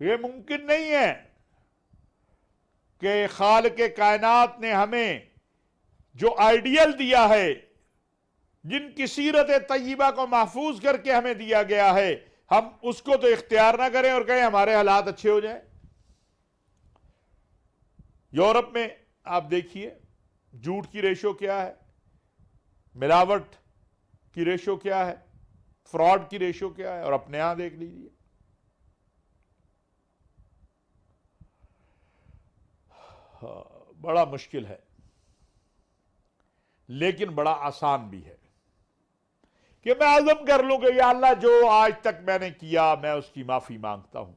یہ ممکن نہیں ہے کہ خالق کائنات نے ہمیں جو آئیڈیل دیا ہے، جن کی سیرت طیبہ کو محفوظ کر کے ہمیں دیا گیا ہے، ہم اس کو تو اختیار نہ کریں اور کہیں ہمارے حالات اچھے ہو جائیں۔ یورپ میں آپ دیکھیے جھوٹ کی ریشو کیا ہے، ملاوٹ کی ریشو کیا ہے، فراڈ کی ریشو کیا ہے، اور اپنے یہاں دیکھ لیجیے۔ بڑا مشکل ہے لیکن بڑا آسان بھی ہے کہ میں عزم کر لوں کہ یا اللہ جو آج تک میں نے کیا میں اس کی معافی مانگتا ہوں،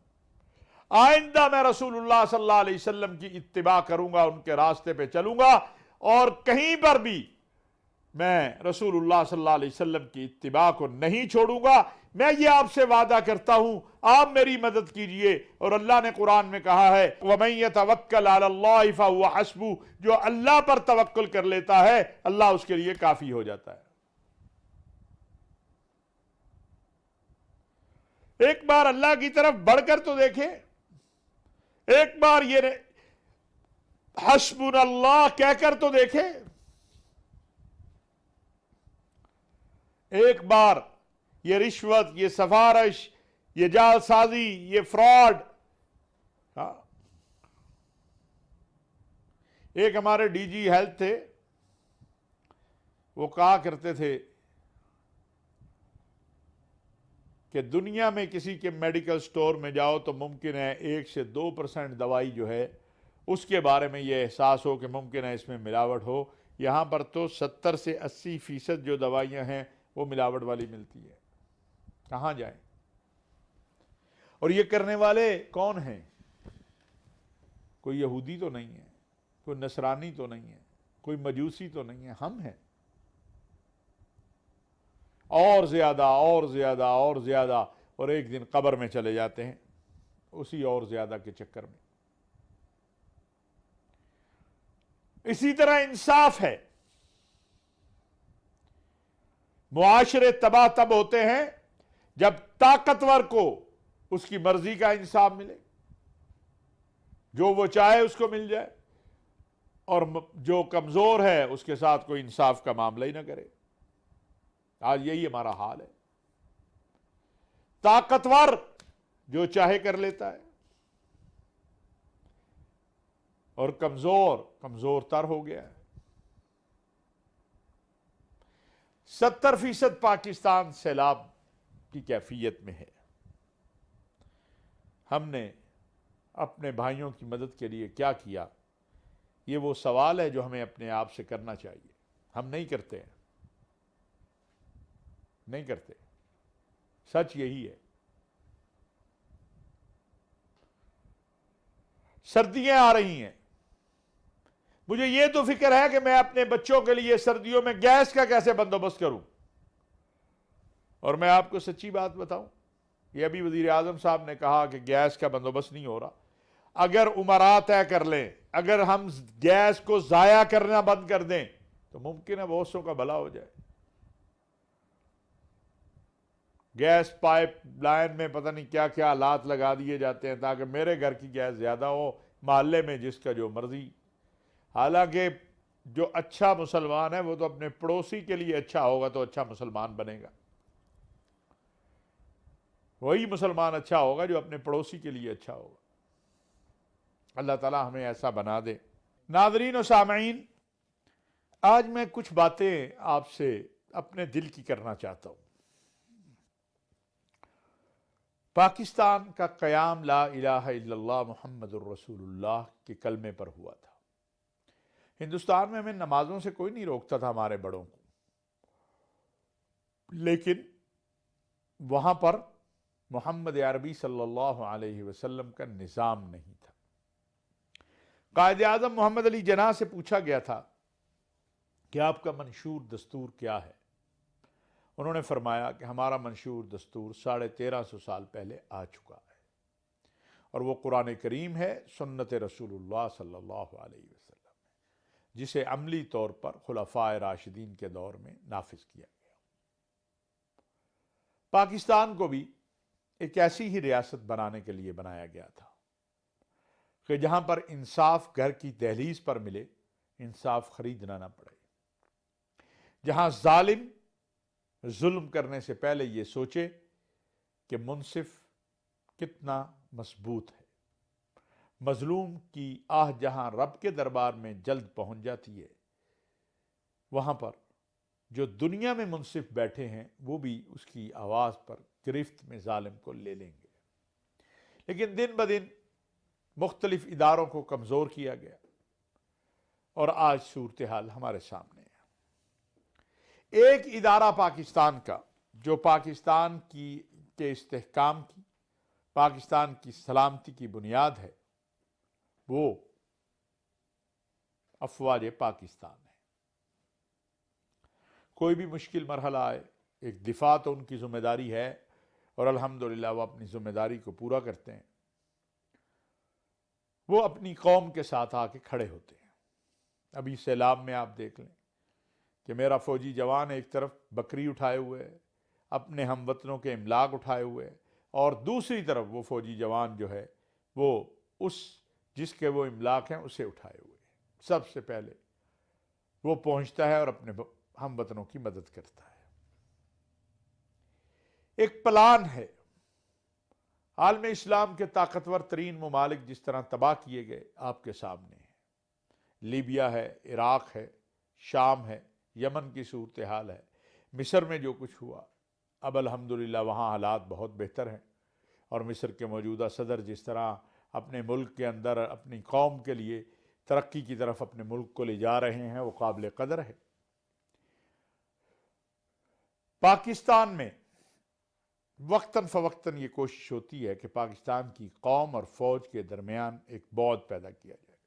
آئندہ میں رسول اللہ صلی اللہ علیہ وسلم کی اتباع کروں گا، ان کے راستے پہ چلوں گا، اور کہیں پر بھی میں رسول اللہ صلی اللہ علیہ وسلم کی اتباع کو نہیں چھوڑوں گا۔ میں یہ آپ سے وعدہ کرتا ہوں، آپ میری مدد کیجئے۔ اور اللہ نے قرآن میں کہا ہے وَمَن يَتَوَكَّلْ عَلَى اللَّهِ فَهُوَ حَسْبُهُ، جو اللہ پر توکل کر لیتا ہے اللہ اس کے لیے کافی ہو جاتا ہے۔ ایک بار اللہ کی طرف بڑھ کر تو دیکھیں، ایک بار یہ حسبنا اللہ کہہ کر تو دیکھیں، ایک بار یہ رشوت، یہ سفارش، یہ جعل سازی، یہ فراڈ۔ ایک ہمارے ڈی جی ہیلتھ تھے، وہ کہا کرتے تھے کہ دنیا میں کسی کے میڈیکل سٹور میں جاؤ تو ممکن ہے 1 سے 2% دوائی جو ہے اس کے بارے میں یہ احساس ہو کہ ممکن ہے اس میں ملاوٹ ہو، یہاں پر تو 70 سے 80% جو دوائیاں ہیں وہ ملاوٹ والی ملتی ہے۔ کہاں جائیں؟ اور یہ کرنے والے کون ہیں؟ کوئی یہودی تو نہیں ہے، کوئی نصرانی تو نہیں ہے، کوئی مجوسی تو نہیں ہے، ہم ہیں۔ اور زیادہ اور زیادہ اور زیادہ، اور ایک دن قبر میں چلے جاتے ہیں اسی اور زیادہ کے چکر میں۔ اسی طرح انصاف ہے، معاشرے تباہ تب ہوتے ہیں جب طاقتور کو اس کی مرضی کا انصاف ملے، جو وہ چاہے اس کو مل جائے، اور جو کمزور ہے اس کے ساتھ کوئی انصاف کا معاملہ ہی نہ کرے۔ آج یہی ہمارا حال ہے، طاقتور جو چاہے کر لیتا ہے اور کمزور تر ہو گیا ہے۔ 70% پاکستان سیلاب کی کیفیت میں ہے۔ ہم نے اپنے بھائیوں کی مدد کے لیے کیا کیا؟ یہ وہ سوال ہے جو ہمیں اپنے آپ سے کرنا چاہیے۔ ہم نہیں کرتے ہیں، نہیں کرتے، سچ یہی ہے۔ سردیاں آ رہی ہیں، مجھے یہ تو فکر ہے کہ میں اپنے بچوں کے لیے سردیوں میں گیس کا کیسے بندوبست کروں۔ اور میں آپ کو سچی بات بتاؤں، یہ ابھی وزیر اعظم صاحب نے کہا کہ گیس کا بندوبست نہیں ہو رہا۔ اگر عمرا طے کر لیں، اگر ہم گیس کو ضائع کرنا بند کر دیں تو ممکن ہے بہت سو کا بھلا ہو جائے۔ گیس پائپ لائن میں پتہ نہیں کیا کیا آلات لگا دیے جاتے ہیں تاکہ میرے گھر کی گیس زیادہ ہو، محلے میں جس کا جو مرضی۔ حالانکہ جو اچھا مسلمان ہے وہ تو اپنے پڑوسی کے لیے اچھا ہوگا تو اچھا مسلمان بنے گا۔ وہی مسلمان اچھا ہوگا جو اپنے پڑوسی کے لیے اچھا ہوگا۔ اللہ تعالی ہمیں ایسا بنا دے۔ ناظرین و سامعین، آج میں کچھ باتیں آپ سے اپنے دل کی کرنا چاہتا ہوں۔ پاکستان کا قیام لا الہ الا اللہ محمد الرسول اللہ کے کلمے پر ہوا تھا۔ ہندوستان میں ہمیں نمازوں سے کوئی نہیں روکتا تھا، ہمارے بڑوں کو، لیکن وہاں پر محمد عربی صلی اللہ علیہ وسلم کا نظام نہیں تھا۔ قائد اعظم محمد علی جناح سے پوچھا گیا تھا کہ آپ کا منشور دستور کیا ہے؟ انہوں نے فرمایا کہ ہمارا منشور دستور 1350 سال پہلے آ چکا ہے، اور وہ قرآن کریم ہے، سنت رسول اللہ صلی اللہ علیہ وسلم، جسے عملی طور پر خلفائے راشدین کے دور میں نافذ کیا گیا۔ پاکستان کو بھی ایک ایسی ہی ریاست بنانے کے لیے بنایا گیا تھا کہ جہاں پر انصاف گھر کی دہلیز پر ملے، انصاف خریدنا نہ پڑے، جہاں ظالم ظلم کرنے سے پہلے یہ سوچے کہ منصف کتنا مضبوط ہے، مظلوم کی آہ جہاں رب کے دربار میں جلد پہنچ جاتی ہے، وہاں پر جو دنیا میں منصف بیٹھے ہیں وہ بھی اس کی آواز پر گرفت میں ظالم کو لے لیں گے۔ لیکن دن بدن مختلف اداروں کو کمزور کیا گیا اور آج صورتحال ہمارے سامنے ہے۔ ایک ادارہ پاکستان کا جو پاکستان کے استحکام کی، پاکستان کی سلامتی کی بنیاد ہے، وہ افواج پاکستان ہے۔ کوئی بھی مشکل مرحلہ آئے، ایک دفاع تو ان کی ذمہ داری ہے اور الحمدللہ وہ اپنی ذمہ داری کو پورا کرتے ہیں۔ وہ اپنی قوم کے ساتھ آ کے کھڑے ہوتے ہیں۔ ابھی سیلاب میں آپ دیکھ لیں کہ میرا فوجی جوان ایک طرف بکری اٹھائے ہوئے ہے، اپنے ہم وطنوں کے املاک اٹھائے ہوئے، اور دوسری طرف وہ فوجی جوان جو ہے وہ جس کے وہ املاک ہیں اسے اٹھائے ہوئے۔ سب سے پہلے وہ پہنچتا ہے اور اپنے ہم وطنوں کی مدد کرتا ہے۔ ایک پلان ہے۔ عالم اسلام کے طاقتور ترین ممالک جس طرح تباہ کیے گئے آپ کے سامنے ہیں۔ لیبیا ہے، عراق ہے، شام ہے، یمن کی صورتحال ہے، مصر میں جو کچھ ہوا، اب الحمدللہ وہاں حالات بہت بہتر ہیں، اور مصر کے موجودہ صدر جس طرح اپنے ملک کے اندر اپنی قوم کے لیے ترقی کی طرف اپنے ملک کو لے جا رہے ہیں وہ قابل قدر ہے۔ پاکستان میں وقتاً فوقتاً یہ کوشش ہوتی ہے کہ پاکستان کی قوم اور فوج کے درمیان ایک بعد پیدا کیا جائے۔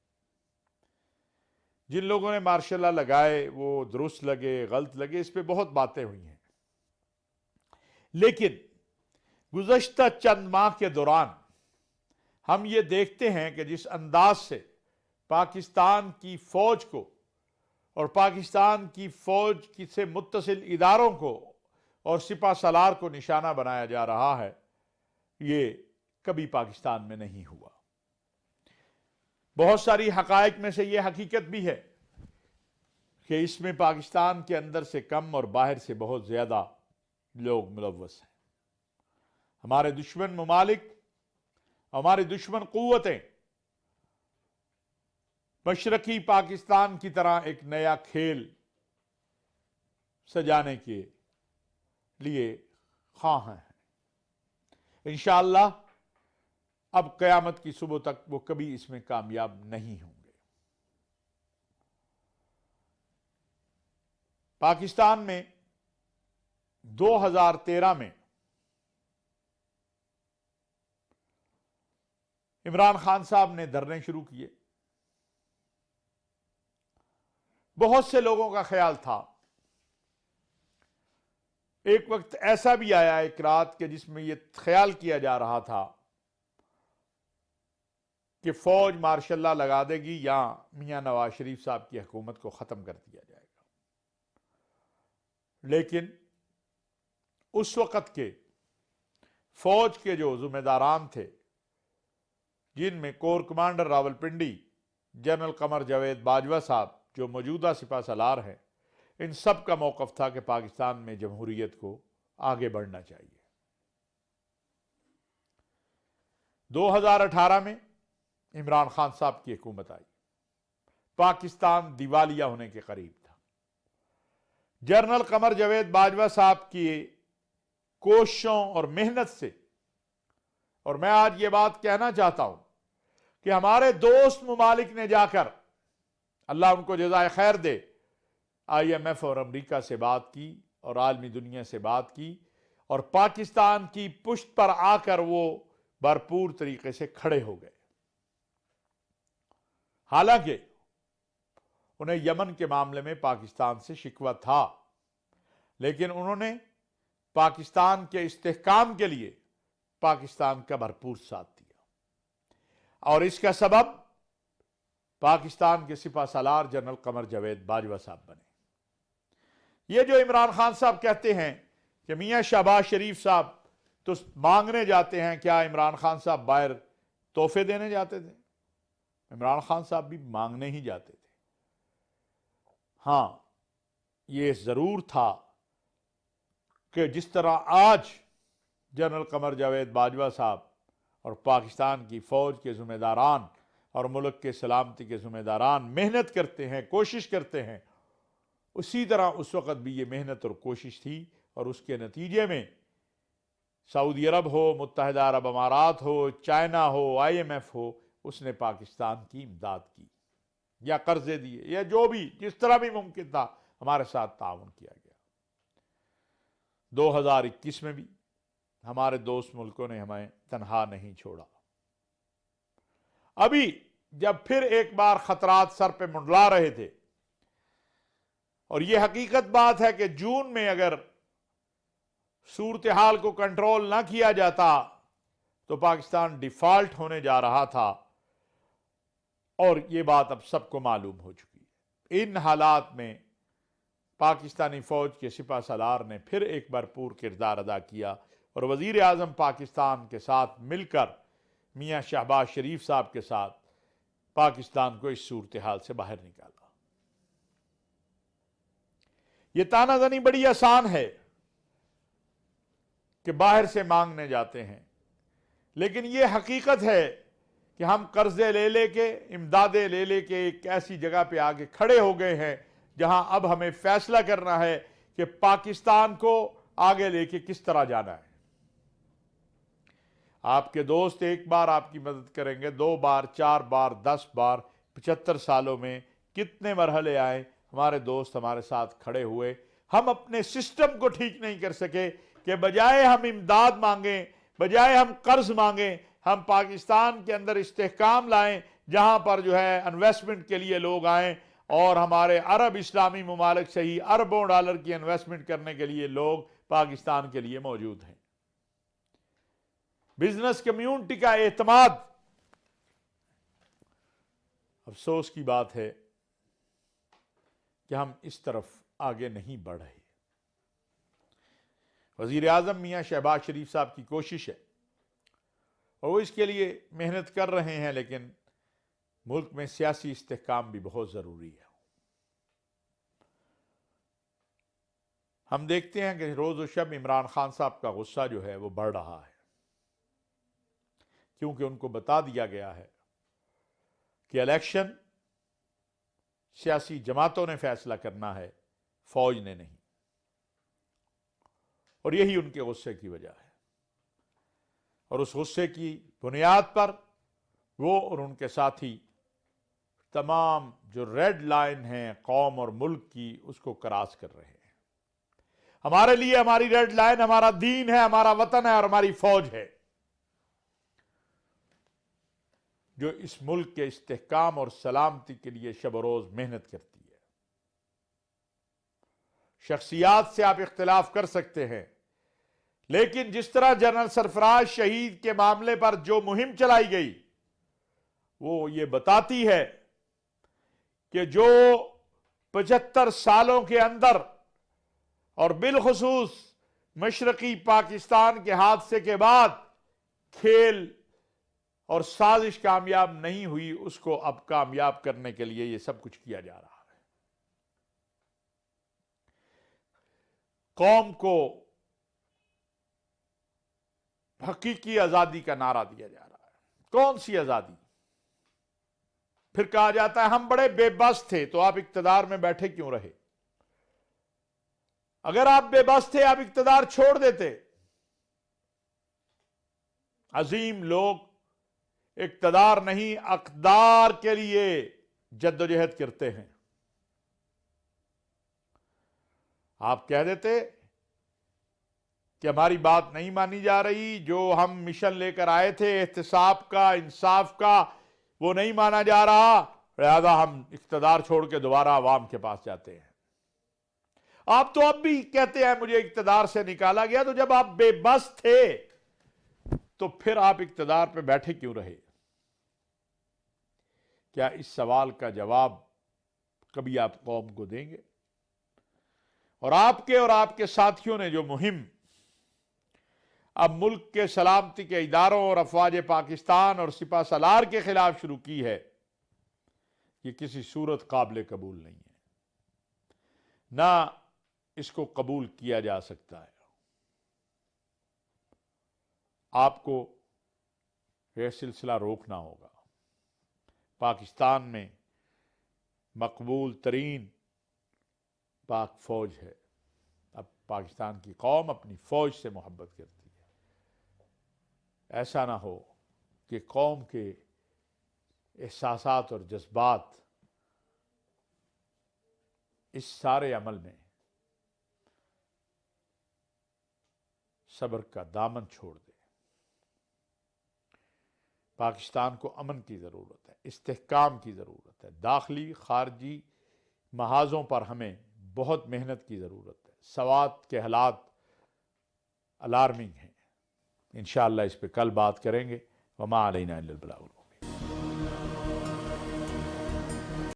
جن لوگوں نے ماشاء اللہ لگائے وہ درست لگے، غلط لگے، اس پہ بہت باتیں ہوئی ہیں، لیکن گزشتہ چند ماہ کے دوران ہم یہ دیکھتے ہیں کہ جس انداز سے پاکستان کی فوج کو اور پاکستان کی فوج سے متصل اداروں کو اور سپہ سالار کو نشانہ بنایا جا رہا ہے، یہ کبھی پاکستان میں نہیں ہوا۔ بہت ساری حقائق میں سے یہ حقیقت بھی ہے کہ اس میں پاکستان کے اندر سے کم اور باہر سے بہت زیادہ لوگ ملوث ہیں۔ ہمارے دشمن ممالک، ہمارے دشمن قوتیں مشرقی پاکستان کی طرح ایک نیا کھیل سجانے کے لیے خواہاں ہیں۔ انشاءاللہ اب قیامت کی صبح تک وہ کبھی اس میں کامیاب نہیں ہوں گے۔ پاکستان میں 2013 میں عمران خان صاحب نے دھرنے شروع کیے۔ بہت سے لوگوں کا خیال تھا، ایک وقت ایسا بھی آیا ایک رات کہ جس میں یہ خیال کیا جا رہا تھا کہ فوج مارشل لا لگا دے گی یا میاں نواز شریف صاحب کی حکومت کو ختم کر دیا جائے گا۔ لیکن اس وقت کے فوج کے جو ذمہ داران تھے، جن میں corps commander Rawalpindi general Qamar Javed Bajwa صاحب جو موجودہ سپہ سالار ہیں، ان سب کا موقف تھا کہ پاکستان میں جمہوریت کو آگے بڑھنا چاہیے۔ 2018 میں عمران خان صاحب کی حکومت آئی، پاکستان دیوالیہ ہونے کے قریب تھا۔ جنرل قمر جاوید باجوہ صاحب کی کوششوں اور محنت سے، اور میں آج یہ بات کہنا چاہتا ہوں کہ ہمارے دوست ممالک نے جا کر، اللہ ان کو جزائے خیر دے، IMF اور امریکہ سے بات کی اور عالمی دنیا سے بات کی، اور پاکستان کی پشت پر آ کر وہ بھرپور طریقے سے کھڑے ہو گئے۔ حالانکہ انہیں یمن کے معاملے میں پاکستان سے شکوہ تھا، لیکن انہوں نے پاکستان کے استحکام کے لیے پاکستان کا بھرپور ساتھ دیا، اور اس کا سبب پاکستان کے سپہ سالار جنرل قمر جاوید باجوہ صاحب بنے۔ یہ جو عمران خان صاحب کہتے ہیں کہ میاں شہباز شریف صاحب تو مانگنے جاتے ہیں. کیا عمران خان صاحب باہر تحفے دینے جاتے تھے؟ عمران خان صاحب بھی مانگنے ہی جاتے تھے. ہاں یہ ضرور تھا کہ جس طرح آج جنرل قمر جاوید باجوہ صاحب اور پاکستان کی فوج کے ذمہ داران اور ملک کے سلامتی کے ذمہ داران محنت کرتے ہیں، کوشش کرتے ہیں، اسی طرح اس وقت بھی یہ محنت اور کوشش تھی، اور اس کے نتیجے میں سعودی عرب ہو، متحدہ عرب امارات ہو، چائنا ہو، IMF ہو، اس نے پاکستان کی امداد کی یا قرضے دیے یا جو بھی جس طرح بھی ممکن تھا ہمارے ساتھ تعاون کیا گیا. 2021 میں بھی ہمارے دوست ملکوں نے ہمیں تنہا نہیں چھوڑا. ابھی جب پھر ایک بار خطرات سر پہ منڈلا رہے تھے، اور یہ حقیقت بات ہے کہ جون میں اگر صورتحال کو کنٹرول نہ کیا جاتا تو پاکستان ڈیفالٹ ہونے جا رہا تھا، اور یہ بات اب سب کو معلوم ہو چکی ہے. ان حالات میں پاکستانی فوج کے سپہ سالار نے پھر ایک بار پور کردار ادا کیا، اور وزیر اعظم پاکستان کے ساتھ مل کر میاں شہباز شریف صاحب کے ساتھ پاکستان کو اس صورتحال سے باہر نکالا. یہ تانا زنی بڑی آسان ہے کہ باہر سے مانگنے جاتے ہیں، لیکن یہ حقیقت ہے کہ ہم قرضے لے کے، امدادیں لے کے ایک ایسی جگہ پہ آگے کھڑے ہو گئے ہیں جہاں اب ہمیں فیصلہ کرنا ہے کہ پاکستان کو آگے لے کے کس طرح جانا ہے. آپ کے دوست ایک بار آپ کی مدد کریں گے، 2 بار، 4 بار، 10 بار، 75 سالوں میں کتنے مرحلے آئے، ہمارے دوست ہمارے ساتھ کھڑے ہوئے. ہم اپنے سسٹم کو ٹھیک نہیں کر سکے کہ بجائے ہم امداد مانگیں، بجائے ہم قرض مانگیں، ہم پاکستان کے اندر استحکام لائیں جہاں پر جو ہے انویسٹمنٹ کے لیے لوگ آئیں، اور ہمارے عرب اسلامی ممالک سے ہی اربوں ڈالر کی انویسٹمنٹ کرنے کے لیے لوگ پاکستان کے لیے موجود ہیں. بزنس کمیونٹی کا اعتماد. افسوس کی بات ہے کہ ہم اس طرف آگے نہیں بڑھ رہے. وزیر اعظم میاں شہباز شریف صاحب کی کوشش ہے اور وہ اس کے لیے محنت کر رہے ہیں، لیکن ملک میں سیاسی استحکام بھی بہت ضروری ہے. ہم دیکھتے ہیں کہ روز و شب عمران خان صاحب کا غصہ جو ہے وہ بڑھ رہا ہے، کیونکہ ان کو بتا دیا گیا ہے کہ الیکشن سیاسی جماعتوں نے فیصلہ کرنا ہے، فوج نے نہیں، اور یہی ان کے غصے کی وجہ ہے. اور اس غصے کی بنیاد پر وہ اور ان کے ساتھی تمام جو ریڈ لائن ہیں قوم اور ملک کی، اس کو کراس کر رہے ہیں. ہمارے لیے ہماری ریڈ لائن ہمارا دین ہے، ہمارا وطن ہے اور ہماری فوج ہے، جو اس ملک کے استحکام اور سلامتی کے لیے شب و روز محنت کرتی ہے. شخصیات سے آپ اختلاف کر سکتے ہیں، لیکن جس طرح جنرل سرفراز شہید کے معاملے پر جو مہم چلائی گئی وہ یہ بتاتی ہے کہ جو 75 سالوں کے اندر اور بالخصوص مشرقی پاکستان کے حادثے کے بعد کھیل اور سازش کامیاب نہیں ہوئی، اس کو اب کامیاب کرنے کے لیے یہ سب کچھ کیا جا رہا ہے. قوم کو حقیقی آزادی کا نعرہ دیا جا رہا ہے. کون سی آزادی؟ پھر کہا جاتا ہے ہم بڑے بے بس تھے تو آپ اقتدار میں بیٹھے کیوں رہے؟ اگر آپ بے بس تھے آپ اقتدار چھوڑ دیتے. عظیم لوگ اقتدار نہیں اقدار کے لیے جدوجہد کرتے ہیں. آپ کہہ دیتے کہ ہماری بات نہیں مانی جا رہی، جو ہم مشن لے کر آئے تھے احتساب کا، انصاف کا، وہ نہیں مانا جا رہا، لہذا ہم اقتدار چھوڑ کے دوبارہ عوام کے پاس جاتے ہیں. آپ تو اب بھی کہتے ہیں مجھے اقتدار سے نکالا گیا، تو جب آپ بے بس تھے تو پھر آپ اقتدار پہ بیٹھے کیوں رہے؟ کیا اس سوال کا جواب کبھی آپ قوم کو دیں گے؟ اور آپ کے ساتھیوں نے جو مہم اب ملک کے سلامتی کے اداروں اور افواج پاکستان اور سپہ سالار کے خلاف شروع کی ہے، یہ کسی صورت قابل قبول نہیں ہے، نہ اس کو قبول کیا جا سکتا ہے۔ آپ کو یہ سلسلہ روکنا ہوگا۔ پاکستان میں مقبول ترین پاک فوج ہے۔ اب پاکستان کی قوم اپنی فوج سے محبت کرتی ہے۔ ایسا نہ ہو کہ قوم کے احساسات اور جذبات اس سارے عمل میں صبر کا دامن چھوڑ دے۔ پاکستان کو امن کی ضرورت ہے، استحکام کی ضرورت ہے، داخلی خارجی محاذوں پر ہمیں بہت محنت کی ضرورت ہے۔ سوات کے حالات الارمنگ ہیں۔ انشاءاللہ اس پہ کل بات کریں گے۔ وما علینا الا البلاغ۔